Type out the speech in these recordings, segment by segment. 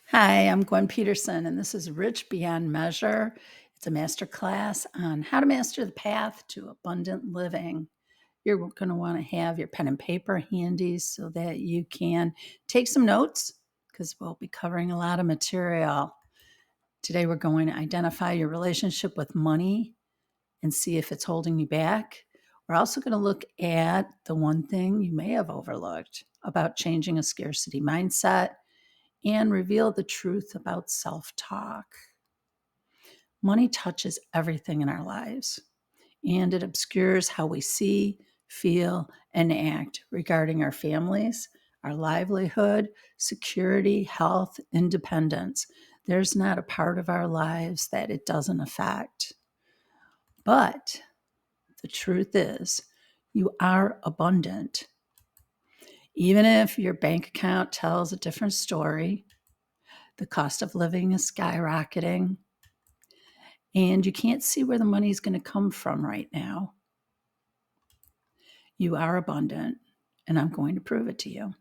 Hi, I'm Gwen Peterson, and this is Rich Beyond Measure. It's a masterclass on how to master the path to abundant living. You're going to want to have your pen and paper handy so that you can take some notes because we'll be covering a lot of material. Today, we're going to identify your relationship with money and see if it's holding you back. We're also going to look at the one thing you may have overlooked about changing a scarcity mindset and reveal the truth about self talk. Money touches everything in our lives, and it obscures how we see, feel, and act regarding our families, our livelihood, security, health, independence. There's not a part of our lives that it doesn't affect. But the truth is, you are abundant. Even if your bank account tells a different story, the cost of living is skyrocketing, and you can't see where the money is going to come from right now. You are abundant, and I'm going to prove it to you.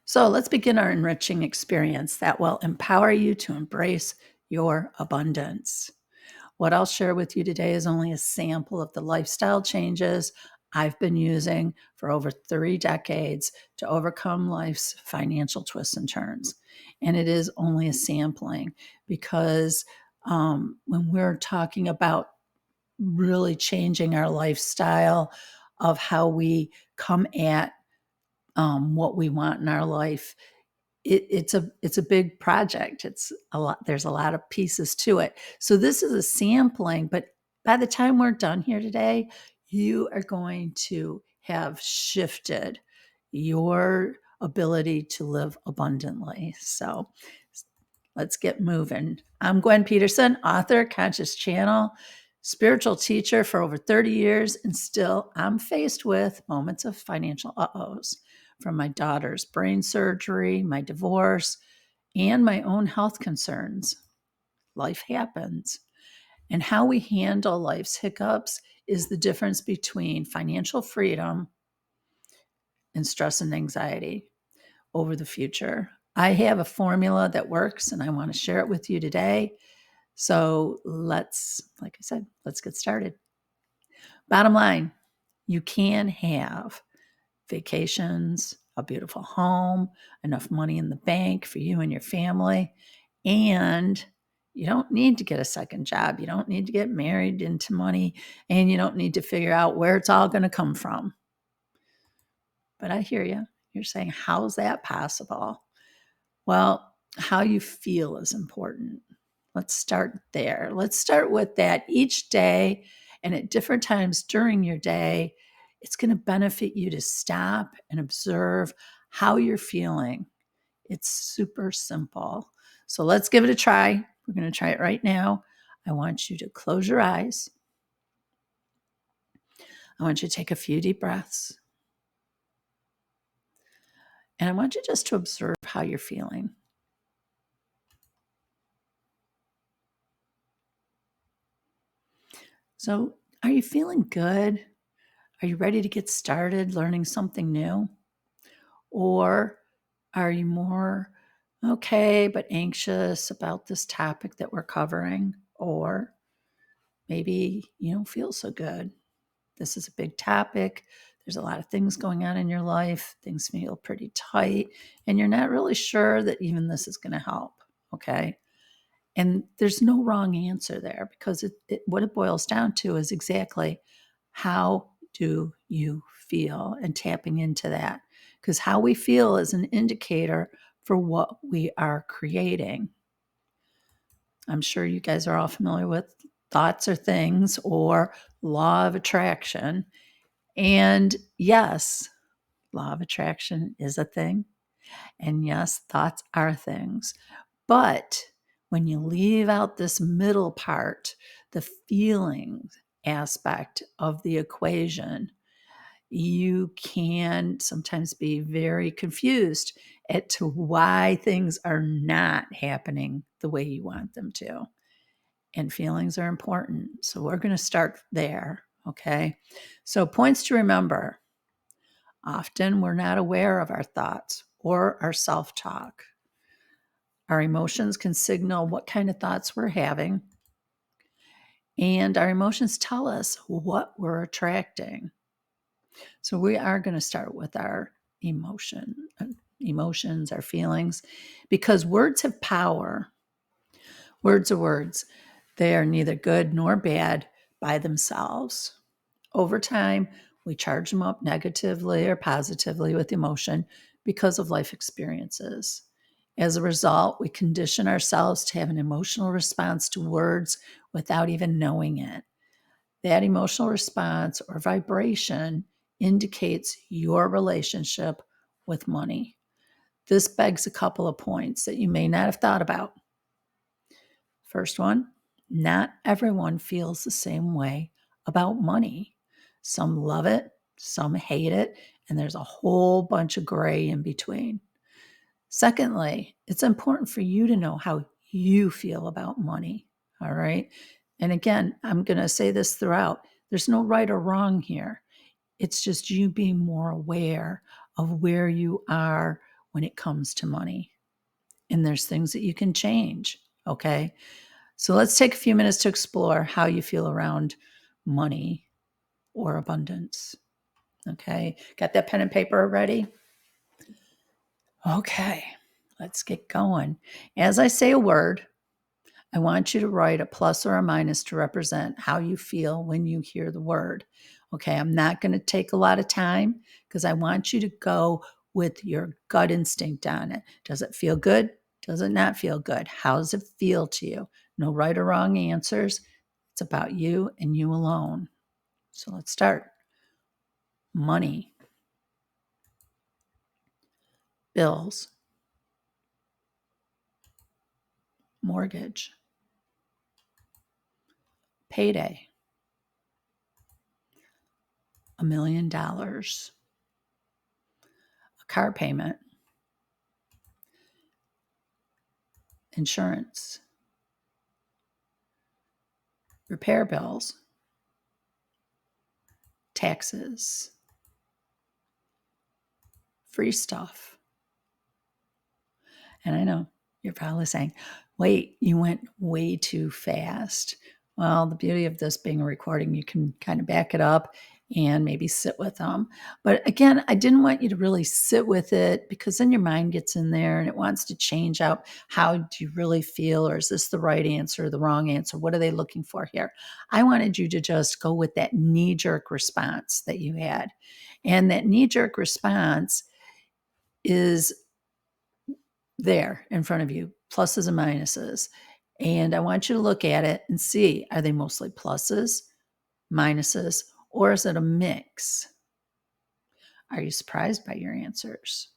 So let's begin our enriching experience that will empower you to embrace your abundance. What I'll share with you today is only a sample of the lifestyle changes I've been using for over 3 decades to overcome life's financial twists and turns. And it is only a sampling because when we're talking about really changing our lifestyle of how we come at what we want in our life, it's a big project. It's a lot. There's a lot of pieces to it. So this is a sampling, but by the time we're done here today, you are going to have shifted your ability to live abundantly. So let's get moving. I'm Gwen Peterson, author, conscious channel, spiritual teacher for over 30 years, and still I'm faced with moments of financial uh-ohs from my daughter's brain surgery, my divorce, and my own health concerns. Life happens. And how we handle life's hiccups is the difference between financial freedom and stress and anxiety over the future. I have a formula that works, and I want to share it with you today. So like I said, let's get started. Bottom line, you can have vacations, a beautiful home, enough money in the bank for you and your family, and you don't need to get a second job. You don't need to get married into money, and you don't need to figure out where it's all going to come from. But I hear you. You're saying, how's that possible? Well, how you feel is important. Let's start there. Let's start with that. Each day and at different times during your day, it's going to benefit you to stop and observe how you're feeling. It's super simple. So let's give it a try. We're going to try it right now. I want you to close your eyes. I want you to take a few deep breaths. And I want you just to observe how you're feeling. So, are you feeling good? Are you ready to get started learning something new? Or are you more okay, but anxious about this topic that we're covering? Or maybe you don't feel so good. This is a big topic. There's a lot of things going on in your life. Things feel pretty tight, and you're not really sure that even this is going to help. Okay. And there's no wrong answer there because what it boils down to is exactly how do you feel and tapping into that. Because how we feel is an indicator for what we are creating. I'm sure you guys are all familiar with thoughts or things or law of attraction. And yes, law of attraction is a thing. And yes, thoughts are things. But when you leave out this middle part, the feeling aspect of the equation, you can sometimes be very confused as to why things are not happening the way you want them to. And feelings are important. So we're going to start there. Okay. So points to remember. Often we're not aware of our thoughts or our self-talk. Our emotions can signal what kind of thoughts we're having, and our emotions tell us what we're attracting. So we are going to start with our emotions, our feelings, because words have power. Words are words. They are neither good nor bad by themselves. Over time, we charge them up negatively or positively with emotion because of life experiences. As a result, we condition ourselves to have an emotional response to words without even knowing it. That emotional response or vibration indicates your relationship with money. This begs a couple of points that you may not have thought about. First one, not everyone feels the same way about money. Some love it, some hate it, and there's a whole bunch of gray in between. Secondly, it's important for you to know how you feel about money. All right. And again, I'm going to say this throughout, there's no right or wrong here. It's just you being more aware of where you are when it comes to money. And there's things that you can change. Okay. So let's take a few minutes to explore how you feel around money or abundance. Okay. Got that pen and paper ready? Okay. Let's get going. As I say a word, I want you to write a plus or a minus to represent how you feel when you hear the word. Okay, I'm not going to take a lot of time because I want you to go with your gut instinct on it. Does it feel good? Does it not feel good? How does it feel to you? No right or wrong answers. It's about you and you alone. So let's start. Money, bills, mortgage, payday, $1,000,000, a car payment, insurance, repair bills, taxes, free stuff. And I know you're probably saying, wait, you went way too fast. Well, the beauty of this being a recording, you can kind of back it up and maybe sit with them. But again, I didn't want you to really sit with it because then your mind gets in there and it wants to change out how do you really feel, or is this the right answer or the wrong answer? What are they looking for here? I wanted you to just go with that knee-jerk response that you had. And that knee-jerk response is there in front of you, pluses and minuses. And I want you to look at it and see, are they mostly pluses, minuses, or is it a mix? Are you surprised by your answers?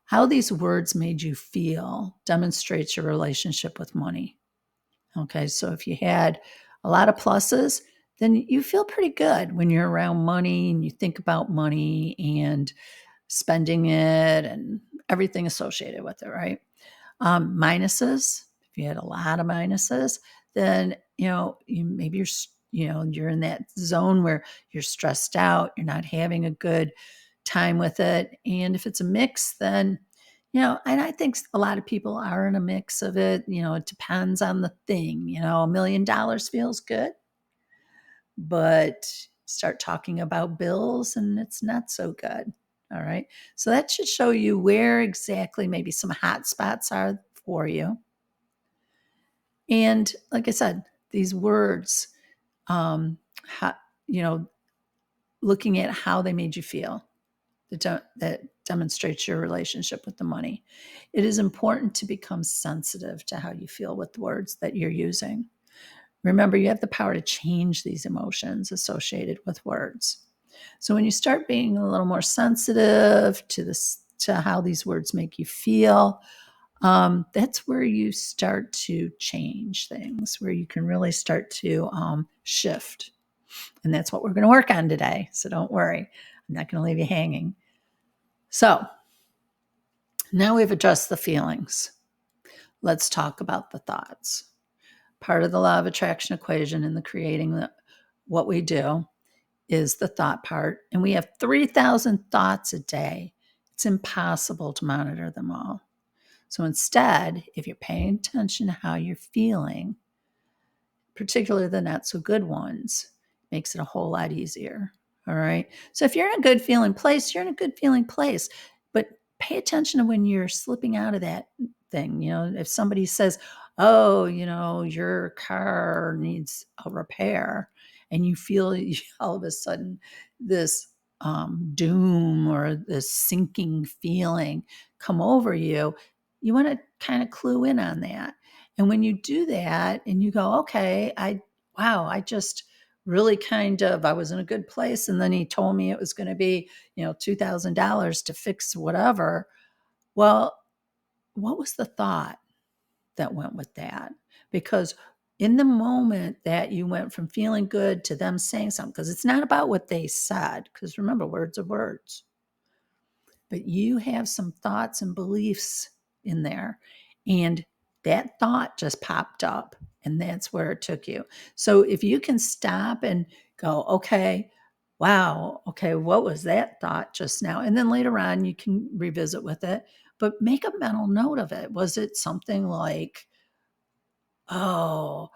How these words made you feel demonstrates your relationship with money. Okay, so if you had a lot of pluses, then you feel pretty good when you're around money and you think about money and spending it and everything associated with it, right? Minuses, if you had a lot of minuses, then, maybe you're in that zone where you're stressed out, you're not having a good time with it. And if it's a mix, then, and I think a lot of people are in a mix of it. It depends on the thing. $1,000,000 feels good, but start talking about bills and it's not so good. All right. So that should show you where exactly maybe some hot spots are for you. And like I said, these words, how, looking at how they made you feel, that demonstrates your relationship with the money. It is important to become sensitive to how you feel with the words that you're using. Remember, you have the power to change these emotions associated with words. So when you start being a little more sensitive to this, to how these words make you feel, that's where you start to change things, where you can really start to shift. And that's what we're going to work on today. So don't worry, I'm not going to leave you hanging. So now we've addressed the feelings. Let's talk about the thoughts. Part of the law of attraction equation in the creating what we do is the thought part. And we have 3,000 thoughts a day. It's impossible to monitor them all. So instead, if you're paying attention to how you're feeling, particularly the not so good ones, makes it a whole lot easier. All right. So if you're in a good feeling place, you're in a good feeling place. But pay attention to when you're slipping out of that thing. If somebody says, oh, your car needs a repair, and you feel all of a sudden this doom or this sinking feeling come over you, you want to kind of clue in on that. And when you do that and you go, okay, I just really I was in a good place. And then he told me it was going to be, $2,000 to fix whatever. Well, what was the thought that went with that? Because in the moment that you went from feeling good to them saying something, because it's not about what they said, because remember, words are words, but you have some thoughts and beliefs in there. And that thought just popped up, and that's where it took you. So if you can stop and go, okay, wow, okay, what was that thought just now? And then later on, you can revisit with it, but make a mental note of it. Was it something like, oh,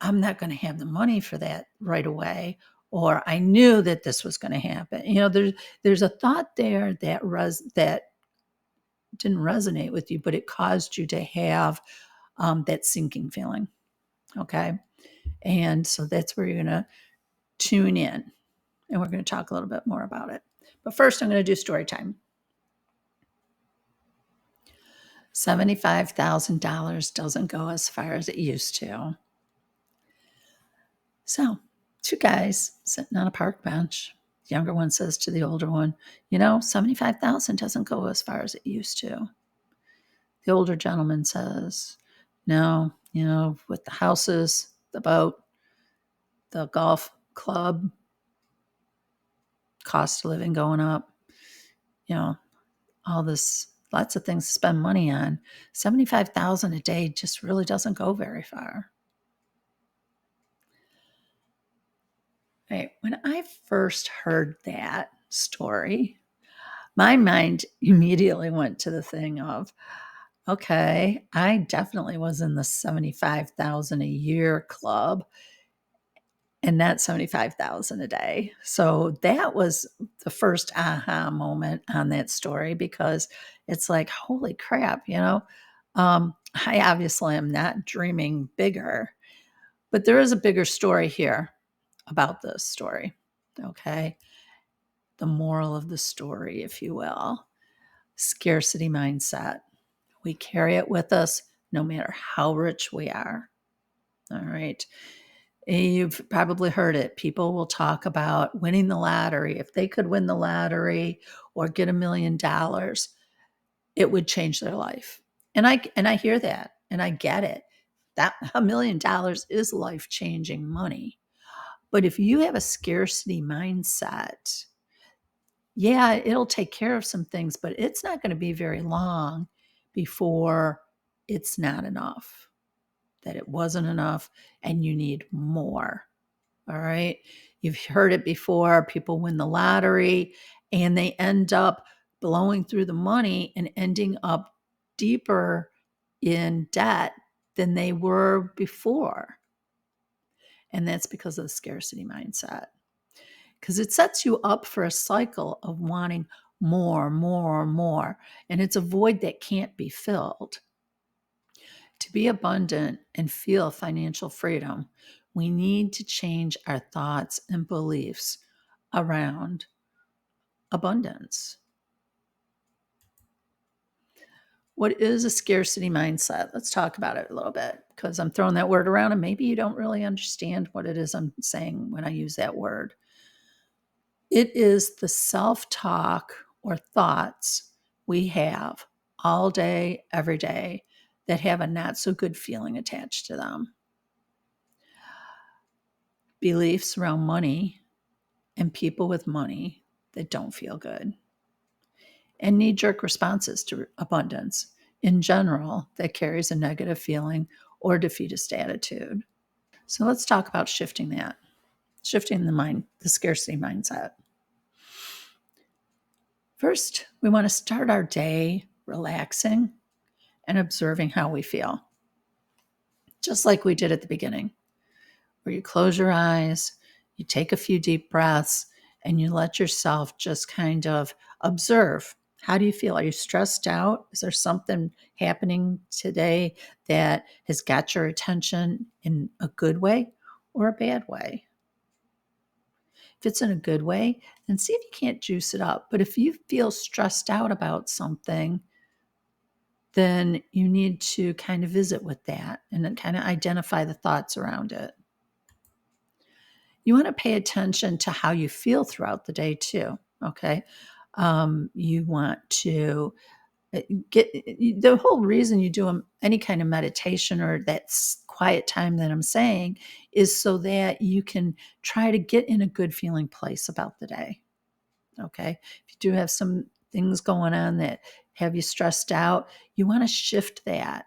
I'm not going to have the money for that right away? Or I knew that this was going to happen. There's a thought there that didn't resonate with you, but it caused you to have that sinking feeling. Okay. And so that's where you're going to tune in. And we're going to talk a little bit more about it. But first, I'm going to do story time. $75,000 doesn't go as far as it used to. So, two guys sitting on a park bench. The younger one says to the older one, 75,000 doesn't go as far as it used to. The older gentleman says, no, with the houses, the boat, the golf club, cost of living going up, all this, lots of things to spend money on. 75,000 a day just really doesn't go very far. Right. When I first heard that story, my mind immediately went to the thing of, okay, I definitely was in the 75,000 a year club and not 75,000 a day. So that was the first aha moment on that story, because it's like, holy crap, I obviously am not dreaming bigger, but there is a bigger story here about this story. Okay. The moral of the story, if you will, scarcity mindset. We carry it with us no matter how rich we are. All right. You've probably heard it. People will talk about winning the lottery. If they could win the lottery or get $1 million, it would change their life. And I hear that and I get it. That $1 million is life-changing money. But if you have a scarcity mindset, yeah, it'll take care of some things, but it's not going to be very long before it's not enough, that it wasn't enough and you need more. All right. You've heard it before. People win the lottery and they end up blowing through the money and ending up deeper in debt than they were before. And that's because of the scarcity mindset, because it sets you up for a cycle of wanting more, more, more. And it's a void that can't be filled. To be abundant and feel financial freedom, we need to change our thoughts and beliefs around abundance. What is a scarcity mindset? Let's talk about it a little bit, because I'm throwing that word around and maybe you don't really understand what it is I'm saying when I use that word. It is the self-talk or thoughts we have all day, every day, that have a not so good feeling attached to them. Beliefs around money and people with money that don't feel good. And knee-jerk responses to abundance in general that carries a negative feeling or defeatist attitude. So let's talk about shifting the scarcity mindset. First, we want to start our day relaxing and observing how we feel, just like we did at the beginning, where you close your eyes, you take a few deep breaths, and you let yourself just kind of observe. How do you feel? Are you stressed out? Is there something happening today that has got your attention in a good way or a bad way? If it's in a good way, then see if you can't juice it up. But if you feel stressed out about something, then you need to kind of visit with that and then kind of identify the thoughts around it. You want to pay attention to how you feel throughout the day too. Okay. You want to get the whole reason you do any kind of meditation or that quiet time that I'm saying is so that you can try to get in a good feeling place about the day. Okay. If you do have some things going on that have you stressed out, you want to shift that.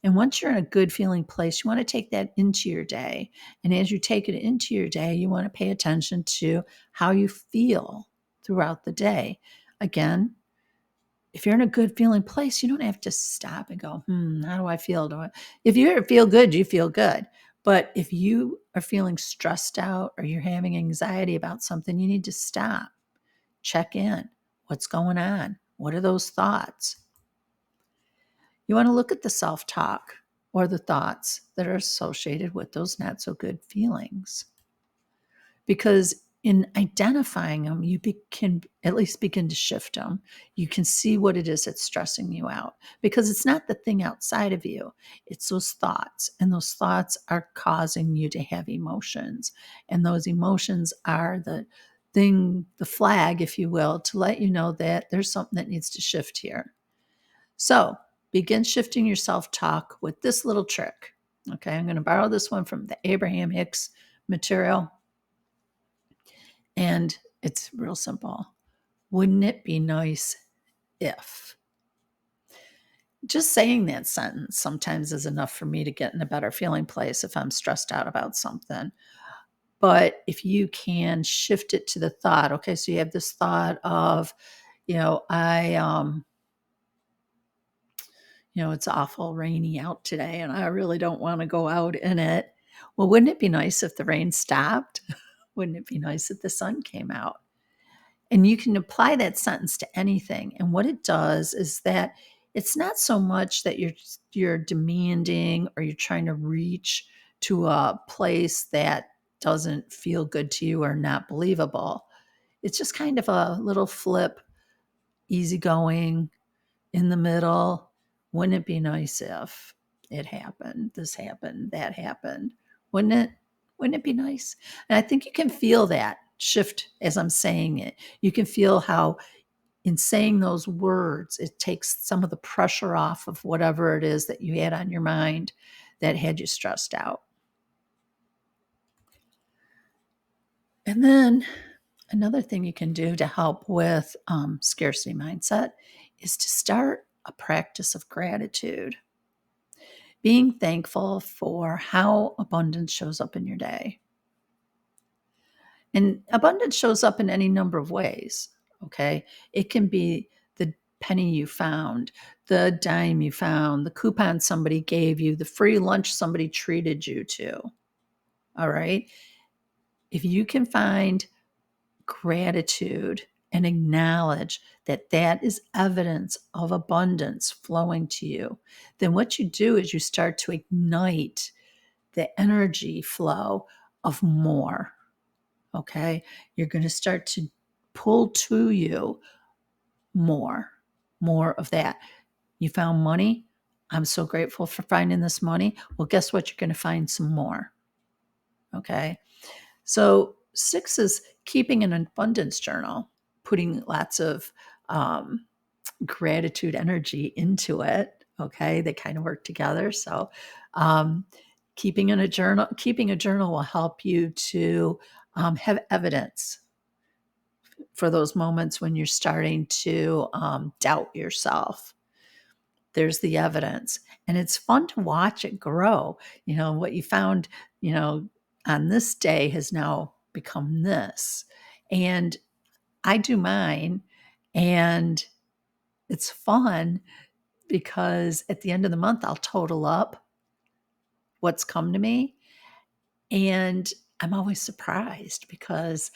And once you're in a good feeling place, you want to take that into your day. And as you take it into your day, you want to pay attention to how you feel throughout the day. Again, if you're in a good feeling place, you don't have to stop and go, how do I feel? If you feel good, you feel good. But if you are feeling stressed out or you're having anxiety about something, you need to stop, check in. What's going on? What are those thoughts? You want to look at the self-talk or the thoughts that are associated with those not so good feelings. Because in identifying them, you can at least begin to shift them. You can see what it is that's stressing you out, because it's not the thing outside of you. It's those thoughts, and those thoughts are causing you to have emotions. And those emotions are the thing, the flag, if you will, to let you know that there's something that needs to shift here. So begin shifting your self-talk with this little trick. Okay, I'm going to borrow this one from the Abraham Hicks material. And it's real simple. Wouldn't it be nice if? Just saying that sentence sometimes is enough for me to get in a better feeling place if I'm stressed out about something. But if you can shift it to the thought, okay, so you have this thought of, it's awful rainy out today and I really don't want to go out in it. Well, wouldn't it be nice if the rain stopped? Wouldn't it be nice if the sun came out? And you can apply that sentence to anything. And what it does is that it's not so much that you're demanding or you're trying to reach to a place that doesn't feel good to you or not believable. It's just kind of a little flip, easygoing, in the middle. Wouldn't it be nice if it happened, this happened, that happened? Wouldn't it? Wouldn't it be nice? And I think you can feel that shift as I'm saying it. You can feel how in saying those words, it takes some of the pressure off of whatever it is that you had on your mind that had you stressed out. And then another thing you can do to help with scarcity mindset is to start a practice of gratitude. Being thankful for how abundance shows up in your day. And abundance shows up in any number of ways, okay? It can be the penny you found, the dime you found, the coupon somebody gave you, the free lunch somebody treated you to, all right? If you can find gratitude and acknowledge that that is evidence of abundance flowing to you, then what you do is you start to ignite the energy flow of more. Okay. You're going to start to pull to you more of that. You found money. I'm so grateful for finding this money. Well, guess what? You're going to find some more. Okay. So 6 is keeping an abundance journal, putting lots of gratitude energy into it. Okay. They kind of work together. So, keeping a journal will help you to have evidence for those moments when you're starting to doubt yourself. There's the evidence, and it's fun to watch it grow. What you found, on this day has now become this. And I do mine, and it's fun because at the end of the month, I'll total up what's come to me. And I'm always surprised because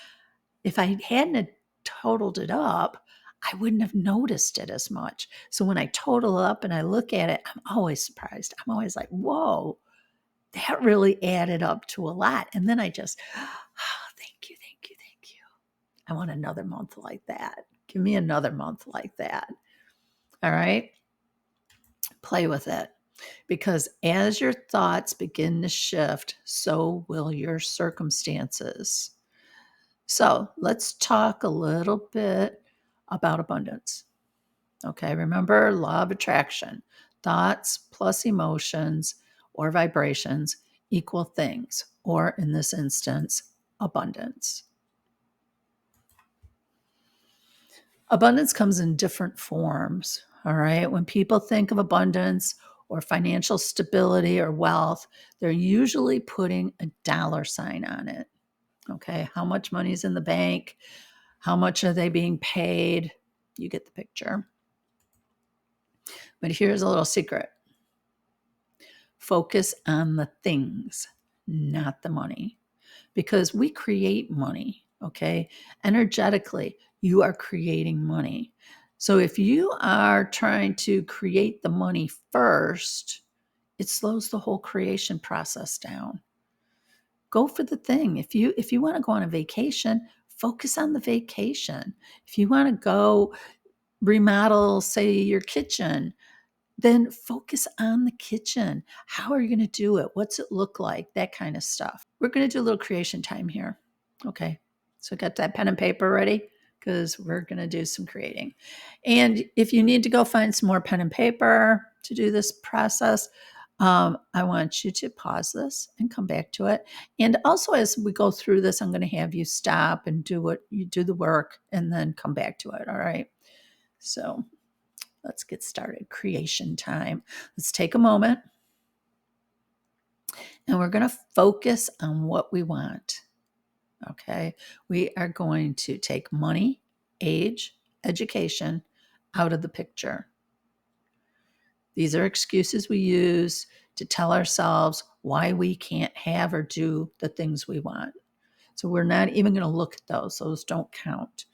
if I hadn't totaled it up, I wouldn't have noticed it as much. So when I total up and I look at it, I'm always surprised. I'm always like, whoa, that really added up to a lot. And then I just, oh, thank you, thank you, thank you. I want another month like that. Give me another month like that. All right. Play with it. Because as your thoughts begin to shift, so will your circumstances. So let's talk a little bit about abundance. Okay, remember law of attraction. Thoughts plus emotions or vibrations equal things, or in this instance, abundance. Abundance comes in different forms. All right. When people think of abundance or financial stability or wealth, they're usually putting a dollar sign on it. Okay. How much money is in the bank? How much are they being paid? You get the picture. But here's a little secret: focus on the things, not the money, because we create money. Okay. Energetically, you are creating money. So if you are trying to create the money first, it slows the whole creation process down. Go for the thing. If you want to go on a vacation, focus on the vacation. If you want to go remodel, say, your kitchen, then focus on the kitchen. How are you going to do it? What's it look like? That kind of stuff. We're going to do a little creation time here. Okay. So got that pen and paper ready, because we're going to do some creating. And if you need to go find some more pen and paper to do this process, I want you to pause this and come back to it. And also, as we go through this, I'm going to have you stop and do what you do the work and then come back to it. All right. So let's get started. Creation time. Let's take a moment and we're going to focus on what we want. Okay. We are going to take money, age, education out of the picture. These are excuses we use to tell ourselves why we can't have or do the things we want. So we're not even going to look at those. Those don't count.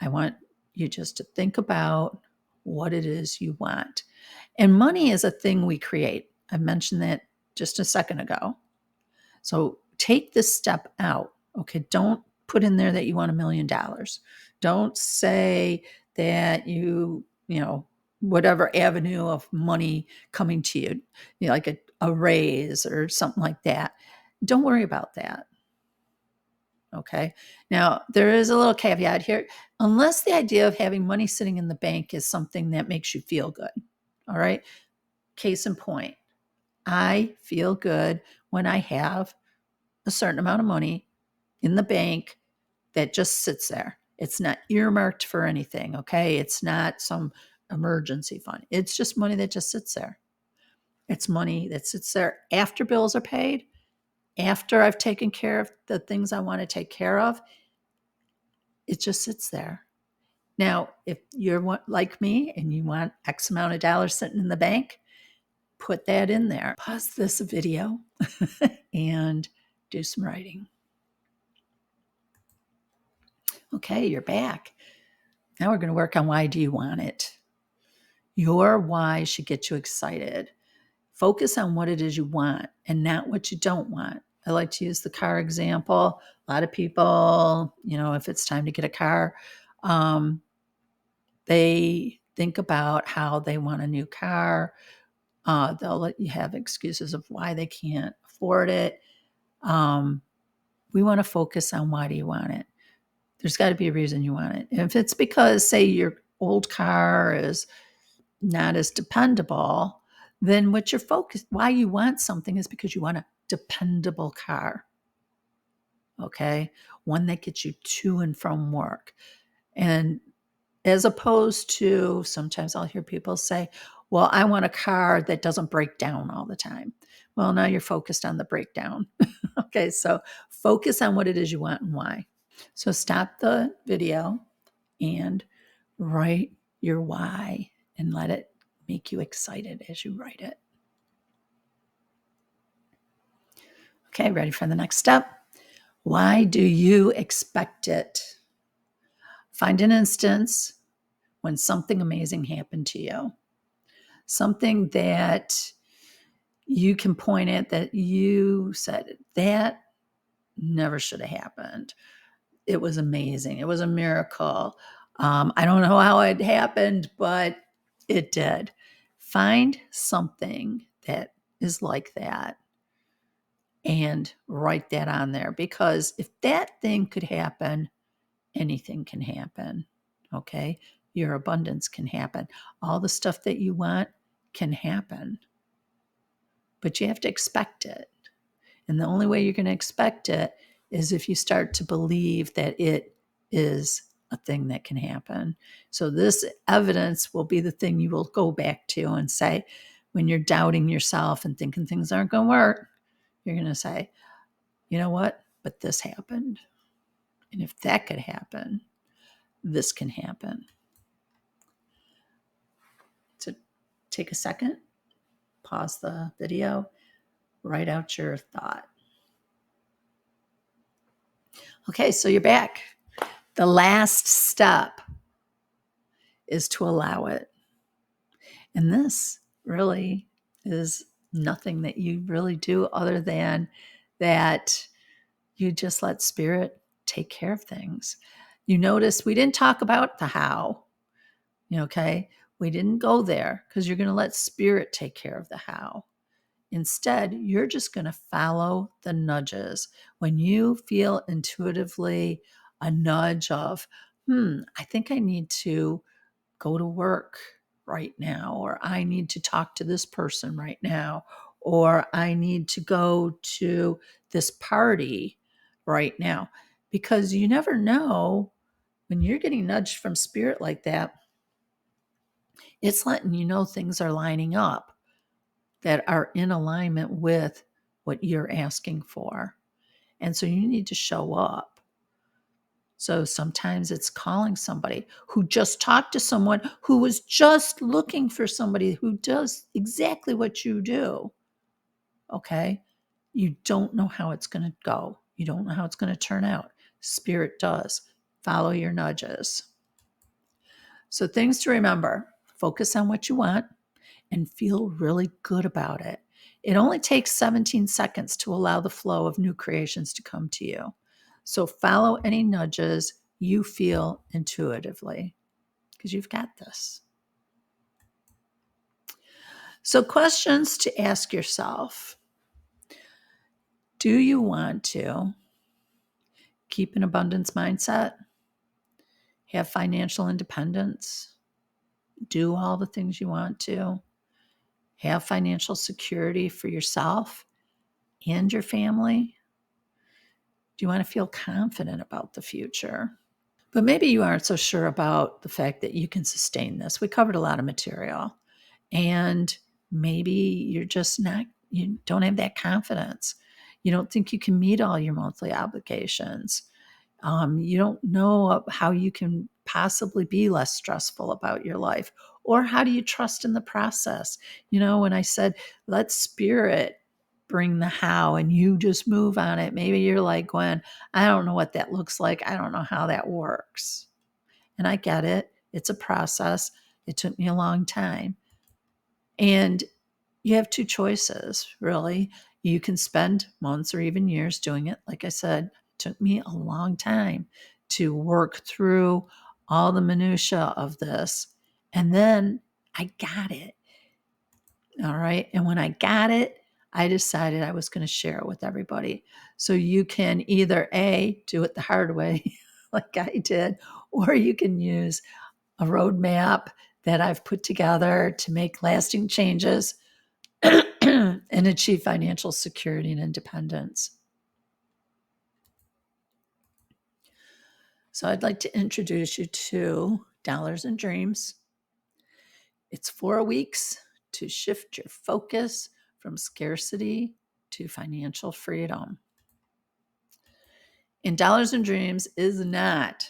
I want you just to think about what it is you want. And money is a thing we create. I mentioned that just a second ago. So take this step out. Okay. Don't put in there that you want $1 million. Don't say that whatever avenue of money coming to you, like a raise or something like that. Don't worry about that. Okay. Now, there is a little caveat here. Unless the idea of having money sitting in the bank is something that makes you feel good. All right. Case in point, I feel good when I have a certain amount of money in the bank that just sits there. It's not earmarked for anything. Okay. It's not some emergency fund. It's just money that just sits there. It's money that sits there after bills are paid, after I've taken care of the things I want to take care of. It just sits there. Now, if you're like me and you want X amount of dollars sitting in the bank, put that in there. Pause this video and do some writing. Okay, you're back. Now we're going to work on why do you want it? Your why should get you excited. Focus on what it is you want and not what you don't want. I like to use the car example. A lot of people, if it's time to get a car, they think about how they want a new car. They'll let you have excuses of why they can't afford it. We want to focus on why do you want it? There's got to be a reason you want it. If it's because, say, your old car is not as dependable, then what you're focused, why you want something is because you want a dependable car. Okay. One that gets you to and from work. And as opposed to, sometimes I'll hear people say, well, I want a car that doesn't break down all the time. Well, now you're focused on the breakdown. Okay. So focus on what it is you want and why. So stop the video and write your why and let it make you excited as you write it. Okay, ready for the next step? Why do you expect it? Find an instance when something amazing happened to you, something that you can point at that you said, that never should have happened. It was amazing. It was a miracle. I don't know how it happened, but it did. Find something that is like that and write that on there, because if that thing could happen, anything can happen. Okay. Your abundance can happen. All the stuff that you want can happen, but you have to expect it. And the only way you're going to expect it is if you start to believe that it is a thing that can happen. So this evidence will be the thing you will go back to and say, when you're doubting yourself and thinking things aren't going to work, you're going to say, you know what? But this happened. And if that could happen, this can happen. So take a second, pause the video, write out your thought. Okay, so you're back. The last step is to allow it. And this really is nothing that you really do other than that you just let spirit take care of things. You notice we didn't talk about the how, okay? We didn't go there because you're going to let spirit take care of the how. Instead, you're just going to follow the nudges. When you feel intuitively a nudge of, I think I need to go to work right now, or I need to talk to this person right now, or I need to go to this party right now. Because you never know when you're getting nudged from spirit like that, it's letting you know things are lining up that are in alignment with what you're asking for. And so you need to show up. So sometimes it's calling somebody who just talked to someone who was just looking for somebody who does exactly what you do. Okay. You don't know how it's going to go. You don't know how it's going to turn out. Spirit does. Follow your nudges. So things to remember: focus on what you want and feel really good about it. It only takes 17 seconds to allow the flow of new creations to come to you. So follow any nudges you feel intuitively, because you've got this. So questions to ask yourself: do you want to keep an abundance mindset, have financial independence, do all the things you want to, have financial security for yourself and your family? Do you want to feel confident about the future? But maybe you aren't so sure about the fact that you can sustain this. We covered a lot of material, and maybe you're just not, you don't have that confidence. You don't think you can meet all your monthly obligations. You don't know how you can possibly be less stressful about your life, or how do you trust in the process? When I said, let spirit bring the how and you just move on it, maybe you're like, Gwen, I don't know what that looks like. I don't know how that works. And I get it. It's a process. It took me a long time. And you have two choices, really. You can spend months or even years doing it. Like I said, it took me a long time to work through all the minutia of this. And then I got it. All right. And when I got it, I decided I was going to share it with everybody. So you can either A, do it the hard way, like I did, or you can use a roadmap that I've put together to make lasting changes and achieve financial security and independence. So I'd like to introduce you to Dollars and Dreams. It's 4 weeks to shift your focus from scarcity to financial freedom. And Dollars and Dreams is not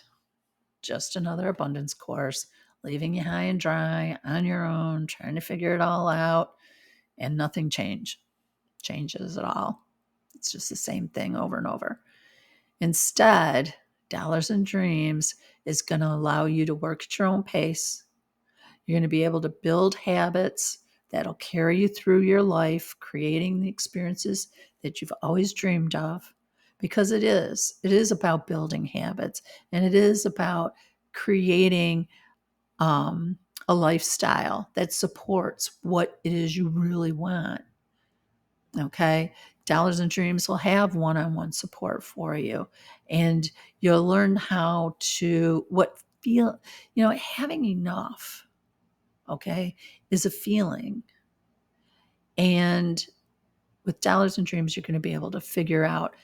just another abundance course leaving you high and dry on your own, trying to figure it all out, and nothing changes at all. It's just the same thing over and over. Instead, Dollars and Dreams is going to allow you to work at your own pace. You're going to be able to build habits that'll carry you through your life, creating the experiences that you've always dreamed of. Because it is about building habits, and it is about creating a lifestyle that supports what it is you really want. Okay. Dollars and Dreams will have one-on-one support for you, and you'll learn how to having enough, okay, is a feeling. And with Dollars and Dreams, you're going to be able to figure out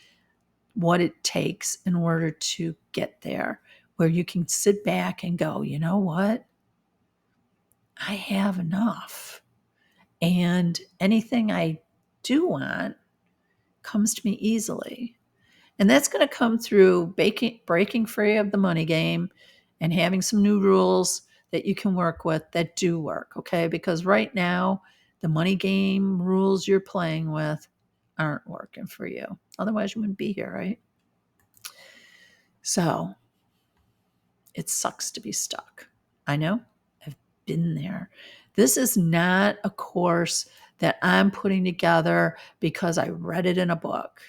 what it takes in order to get there, where you can sit back and go, you know what? I have enough. And anything I do want comes to me easily. And that's going to come through breaking free of the money game and having some new rules that you can work with that do work, okay? Because right now, the money game rules you're playing with aren't working for you. Otherwise, you wouldn't be here, right? So it sucks to be stuck. I know. I've been there. This is not a course that I'm putting together because I read it in a book.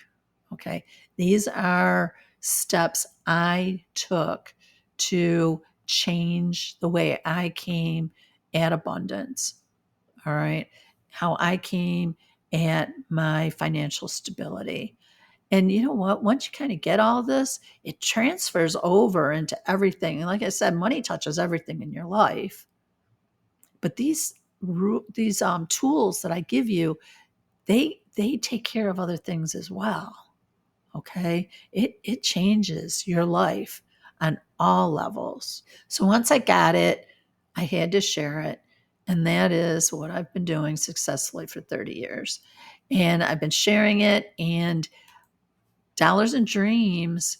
Okay. These are steps I took to change the way I came at abundance. All right. How I came at my financial stability. And you know what? Once you kind of get all this, it transfers over into everything. And like I said, money touches everything in your life. But these tools that I give you, they take care of other things as well. Okay, it changes your life on all levels. So once I got it, I had to share it, and that is what I've been doing successfully for 30 years. And I've been sharing it, and Dollars and Dreams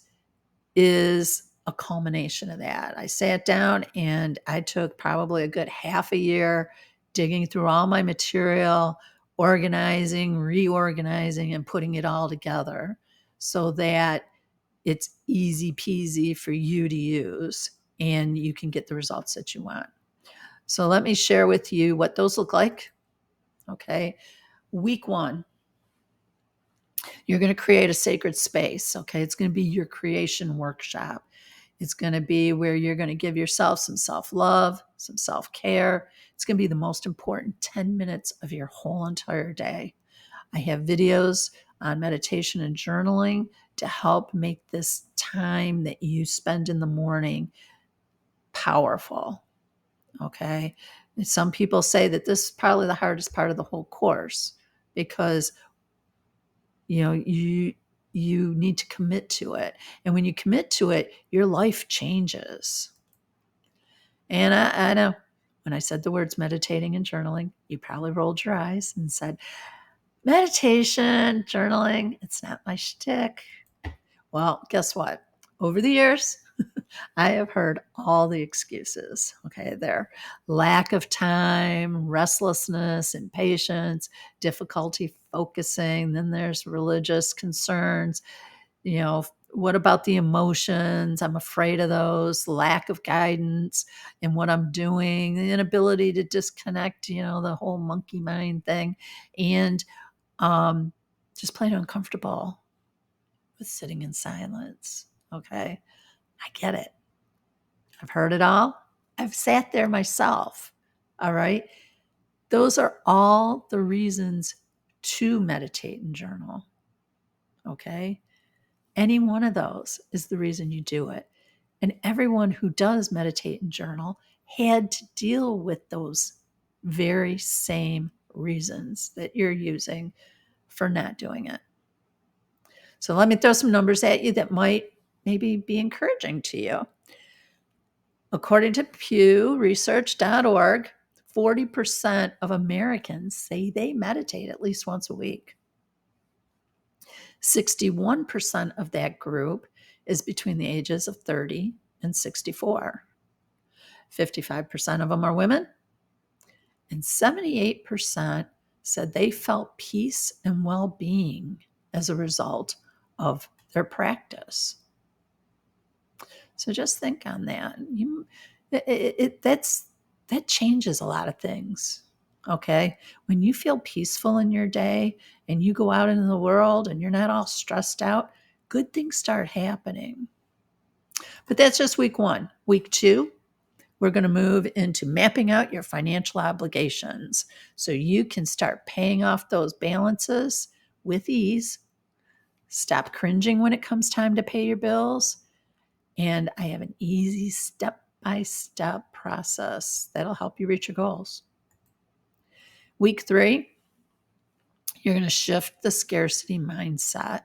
is a culmination of that. I sat down and I took probably a good half a year digging through all my material, organizing, reorganizing, and putting it all together so that it's easy peasy for you to use and you can get the results that you want. So let me share with you what those look like. Okay. Week 1, you're going to create a sacred space. Okay. It's going to be your creation workshop. It's going to be where you're going to give yourself some self-love, some self-care. It's going to be the most important 10 minutes of your whole entire day. I have videos on meditation and journaling to help make this time that you spend in the morning powerful. Okay. And some people say that this is probably the hardest part of the whole course because you need to commit to it. And when you commit to it, your life changes. And I know when I said the words meditating and journaling, you probably rolled your eyes and said, meditation, journaling, it's not my shtick. Well, guess what? Over the years, I have heard all the excuses. Okay, their lack of time, restlessness, impatience, difficulty focusing. Then there's religious concerns. What about the emotions? I'm afraid of those, lack of guidance in what I'm doing, the inability to disconnect, the whole monkey mind thing. And just plain uncomfortable with sitting in silence. Okay. I get it. I've heard it all. I've sat there myself. All right. Those are all the reasons to meditate and journal. Okay. Any one of those is the reason you do it. And everyone who does meditate and journal had to deal with those very same reasons that you're using for not doing it. So let me throw some numbers at you that might maybe be encouraging to you. According to pewresearch.org, 40% of Americans say they meditate at least once a week. 61% of that group is between the ages of 30 and 64. 55% of them are women, and 78% said they felt peace and well-being as a result of their practice. So just think on that. That changes a lot of things. Okay. When you feel peaceful in your day and you go out into the world and you're not all stressed out, good things start happening. But that's just week 1. Week 2, we're going to move into mapping out your financial obligations so you can start paying off those balances with ease. Stop cringing when it comes time to pay your bills. And I have an easy step-by-step process that'll help you reach your goals. Week 3, you're going to shift the scarcity mindset.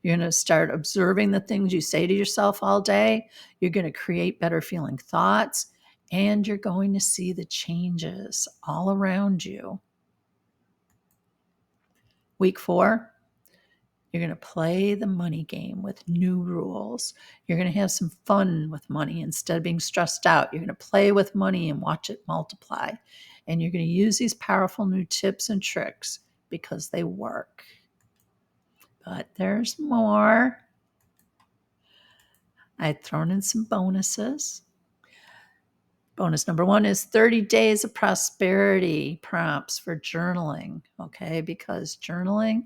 You're going to start observing the things you say to yourself all day. You're going to create better feeling thoughts, and you're going to see the changes all around you. Week 4, you're going to play the money game with new rules. You're going to have some fun with money instead of being stressed out. You're going to play with money and watch it multiply. And you're going to use these powerful new tips and tricks because they work. But there's more. I've thrown in some bonuses. Bonus number 1 is 30 days of prosperity prompts for journaling, okay? Because journaling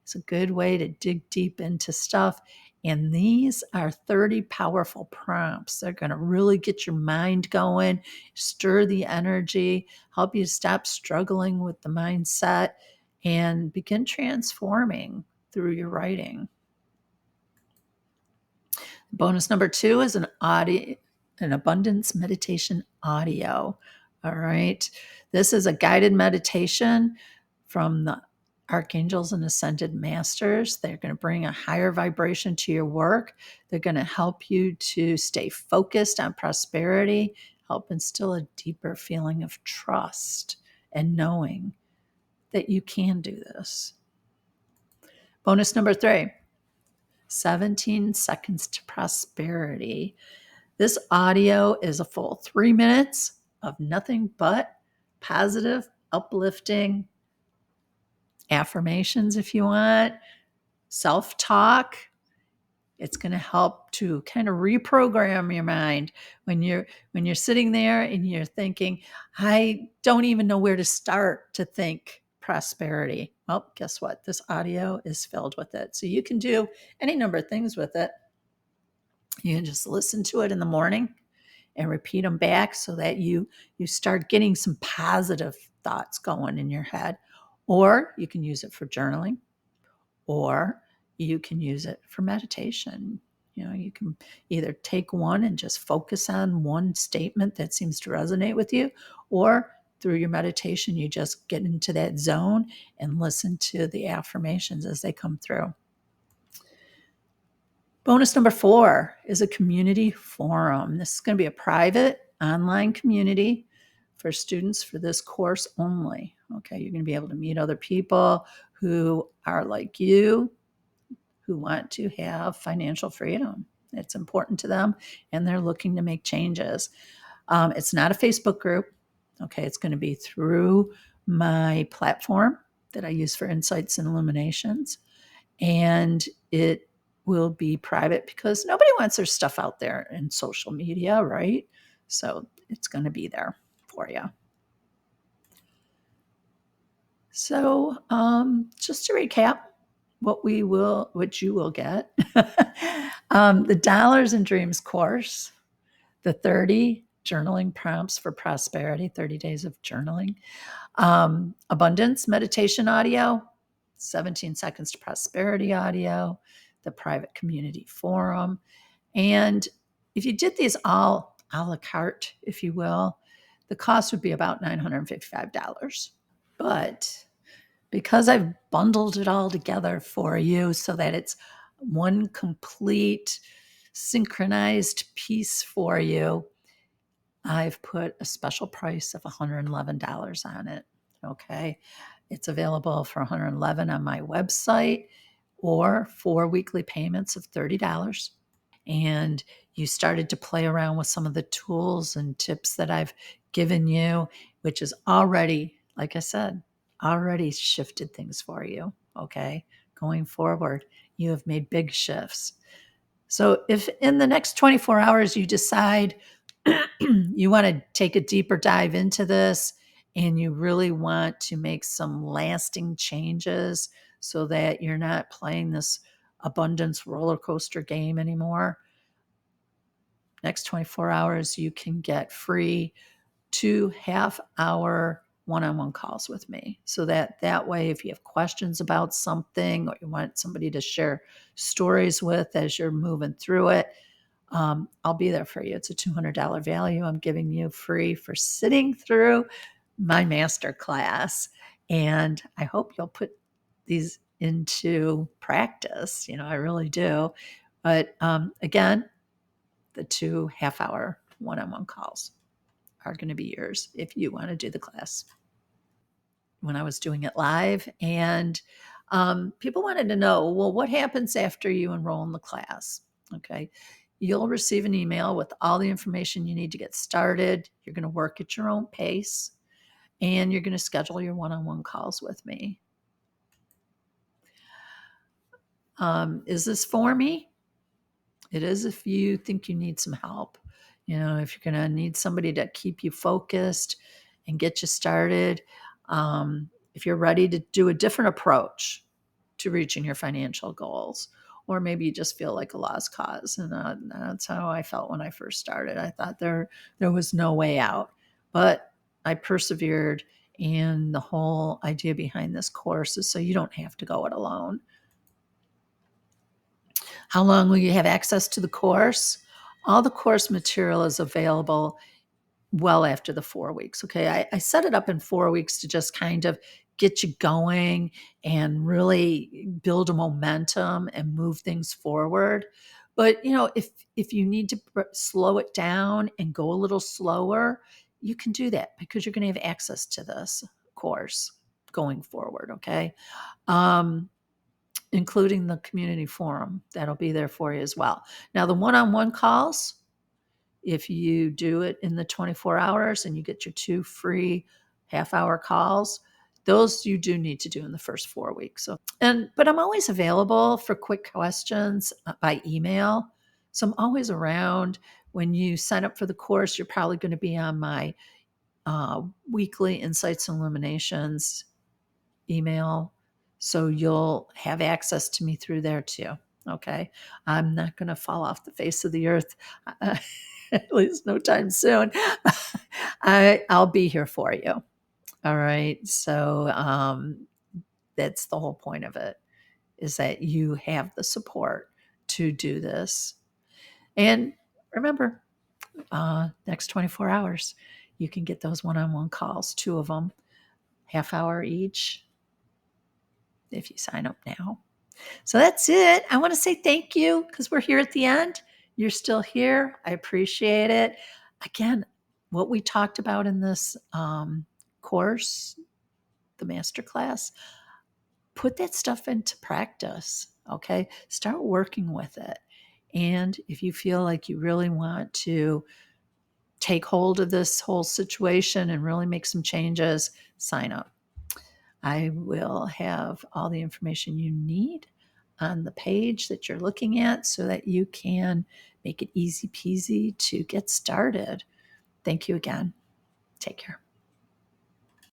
is a good way to dig deep into stuff. And these are 30 powerful prompts. They're going to really get your mind going, stir the energy, help you stop struggling with the mindset, and begin transforming through your writing. Bonus number 2 is an abundance meditation audio. All right. This is a guided meditation from the archangels and ascended masters. They're going to bring a higher vibration to your work. They're going to help you to stay focused on prosperity, help instill a deeper feeling of trust and knowing that you can do this. Bonus number 3, 17 seconds to prosperity. This audio is a full 3 minutes of nothing but positive, uplifting affirmations if you want, self-talk. It's going to help to kind of reprogram your mind when you're sitting there and you're thinking, I don't even know where to start to think prosperity. Well, guess what? This audio is filled with it. So you can do any number of things with it. You can just listen to it in the morning and repeat them back so that you start getting some positive thoughts going in your head. Or you can use it for journaling, or you can use it for meditation. You can either take one and just focus on one statement that seems to resonate with you, or through your meditation, you just get into that zone and listen to the affirmations as they come through. Bonus number 4 is a community forum. This is going to be a private online community for students for this course only. Okay, you're going to be able to meet other people who are like you, who want to have financial freedom. It's important to them, and they're looking to make changes. It's not a Facebook group. Okay, it's going to be through my platform that I use for Insights and Illuminations, and it will be private because nobody wants their stuff out there in social media, right? So it's going to be there for you. So just to recap, what you will get, the Dollars and Dreams course, the 30 journaling prompts for prosperity, 30 days of journaling, abundance meditation audio, 17 seconds to prosperity audio, the private community forum. And if you did these all a la carte, if you will, the cost would be about $955. But because I've bundled it all together for you so that it's one complete synchronized piece for you, I've put a special price of $111 on it. Okay. It's available for $111 on my website or 4 weekly payments of $30. and you started to play around with some of the tools and tips that I've given you, which is already, like I said, already shifted things for you. Okay. Going forward, you have made big shifts. So if in the next 24 hours you decide you want to take a deeper dive into this and you really want to make some lasting changes so that you're not playing this abundance roller coaster game anymore, next 24 hours you can get free 2 half-hour one-on-one calls with me, so that way if you have questions about something or you want somebody to share stories with as you're moving through it, I'll be there for you. It's a $200 value I'm giving you free for sitting through my masterclass. And I hope you'll put these into practice. I really do. But again, the 2 half-hour one-on-one calls are going to be yours if you want to do the class. When I was doing it live, and people wanted to know, well, what happens after you enroll in the class? Okay. You'll receive an email with all the information you need to get started. You're going to work at your own pace, and you're going to schedule your one-on-one calls with me. Is this for me? It is if you think you need some help. If you're going to need somebody to keep you focused and get you started, if you're ready to do a different approach to reaching your financial goals, or maybe you just feel like a lost cause. And that's how I felt when I first started. I thought there was no way out, but I persevered. And the whole idea behind this course is so you don't have to go it alone. How long will you have access to the course? All the course material is available well after the 4 weeks. Okay. I set it up in 4 weeks to just kind of get you going and really build a momentum and move things forward. But if you need to slow it down and go a little slower, you can do that because you're going to have access to this course going forward. Okay. Including the community forum that'll be there for you as well. Now, the one-on-one calls, if you do it in the 24 hours and you get your 2 free half-hour calls, those you do need to do in the first 4 weeks. But I'm always available for quick questions by email. So I'm always around. When you sign up for the course, you're probably going to be on my weekly Insights and Illuminations email. So you'll have access to me through there too. Okay. I'm not going to fall off the face of the earth, at least no time soon. I'll be here for you. All right. So that's the whole point of it, is that you have the support to do this. And remember, next 24 hours, you can get those one-on-one calls, 2 of them, half-hour each, if you sign up now. So that's it. I want to say thank you because we're here at the end. You're still here. I appreciate it. Again, what we talked about in this course, the masterclass, put that stuff into practice. Okay. Start working with it. And if you feel like you really want to take hold of this whole situation and really make some changes, sign up. I will have all the information you need on the page that you're looking at so that you can make it easy peasy to get started. Thank you again. Take care.